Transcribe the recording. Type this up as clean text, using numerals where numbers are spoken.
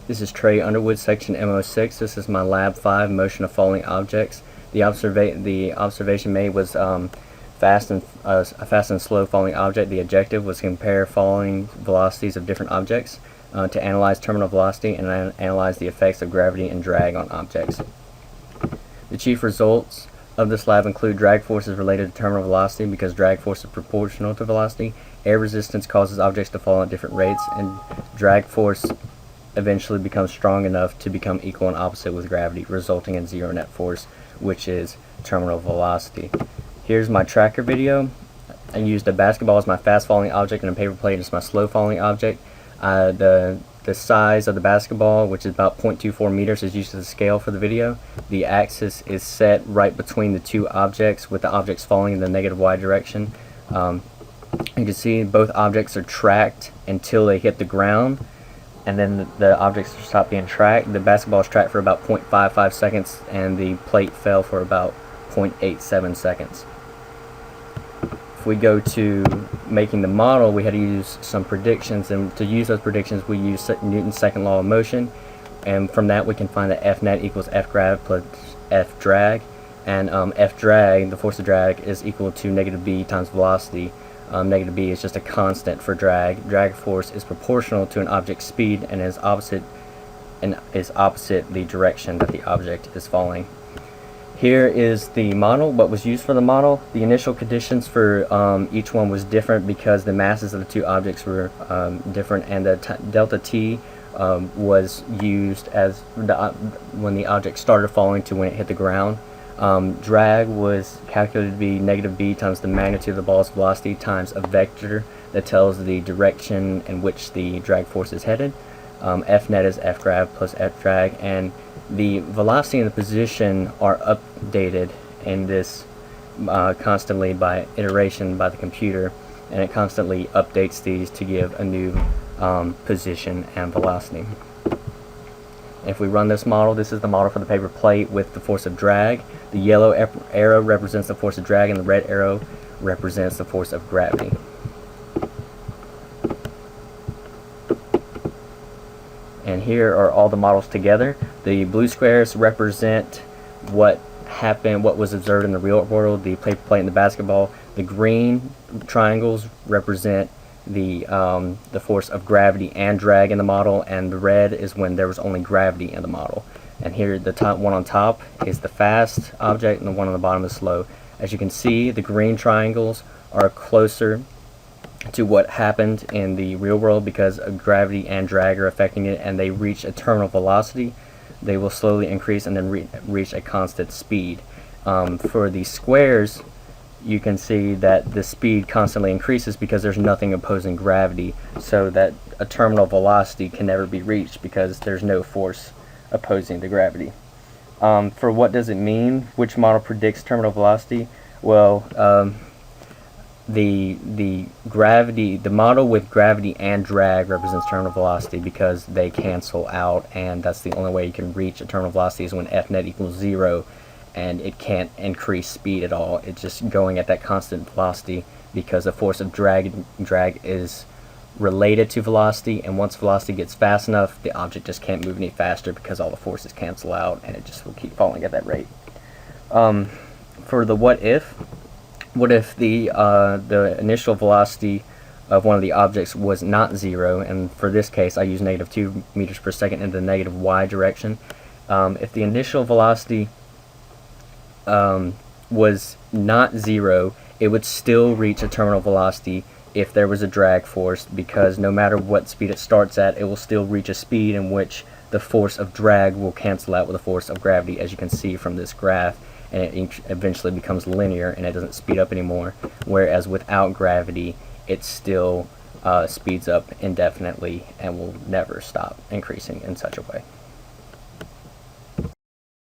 This is Trey Underwood, section MO6. This is my lab 5, motion of falling objects. The observation made was a fast and slow falling object. The objective was to compare falling velocities of different objects to analyze terminal velocity and analyze the effects of gravity and drag on objects. The chief results of this lab include drag forces related to terminal velocity because drag force is proportional to velocity. Air resistance causes objects to fall at different rates, and drag force eventually becomes strong enough to become equal and opposite with gravity, resulting in zero net force, which is terminal velocity. Here's my tracker video. I used a basketball as my fast falling object and a paper plate as my slow falling object. The size of the basketball, which is about 0.24 meters, is used as a scale for the video. The axis is set right between the two objects, with the objects falling in the negative y direction. You can see both objects are tracked until they hit the ground, and then the objects stop being tracked. The basketball is tracked for about 0.55 seconds, and the plate fell for about 0.87 seconds. If we go to making the model, we had to use some predictions, and to use those predictions we use Newton's second law of motion, and from that we can find that F net equals F grav plus F drag, and F drag, the force of drag, is equal to negative b times velocity. Negative b is just a constant for drag. Drag force is proportional to an object's speed and is opposite the direction that the object is falling. Here is the model, what was used for the model. The initial conditions for each one was different because the masses of the two objects were different, and the delta t was used as when the object started falling to when it hit the ground. Drag was calculated to be negative b times the magnitude of the ball's velocity times a vector that tells the direction in which the drag force is headed. F net is F grav plus F drag, and the velocity and the position are updated in this constantly by iteration by the computer, and it constantly updates these to give a new position and velocity. If we run this model, this is the model for the paper plate with the force of drag. The yellow arrow represents the force of drag, and the red arrow represents the force of gravity. And here are all the models together. The blue squares represent what happened, what was observed in the real world, the paper plate and the basketball. The green triangles represent the force of gravity and drag in the model, and the red is when there was only gravity in the model. And here the top one on top is the fast object, and the one on the bottom is slow. As you can see, the green triangles are closer to what happened in the real world because of gravity and drag are affecting it, and they reach a terminal velocity. They will slowly increase and then reach a constant speed. For the squares, you can see that the speed constantly increases because there's nothing opposing gravity, so that a terminal velocity can never be reached because there's no force opposing the gravity. For what does it mean? Which model predicts terminal velocity? Well, the model with gravity and drag represents terminal velocity because they cancel out, and that's the only way you can reach a terminal velocity is when F net equals 0, and it can't increase speed at all. It's just going at that constant velocity because the force of drag is related to velocity, and once velocity gets fast enough, the object just can't move any faster because all the forces cancel out, and it just will keep falling at that rate. For the what if the initial velocity of one of the objects was not 0, and for this case I use negative 2 meters per second in the negative y direction. If the initial velocity was not 0, it would still reach a terminal velocity if there was a drag force, because no matter what speed it starts at, it will still reach a speed in which the force of drag will cancel out with the force of gravity, as you can see from this graph, and it eventually becomes linear and it doesn't speed up anymore, whereas without gravity it still speeds up indefinitely and will never stop increasing in such a way.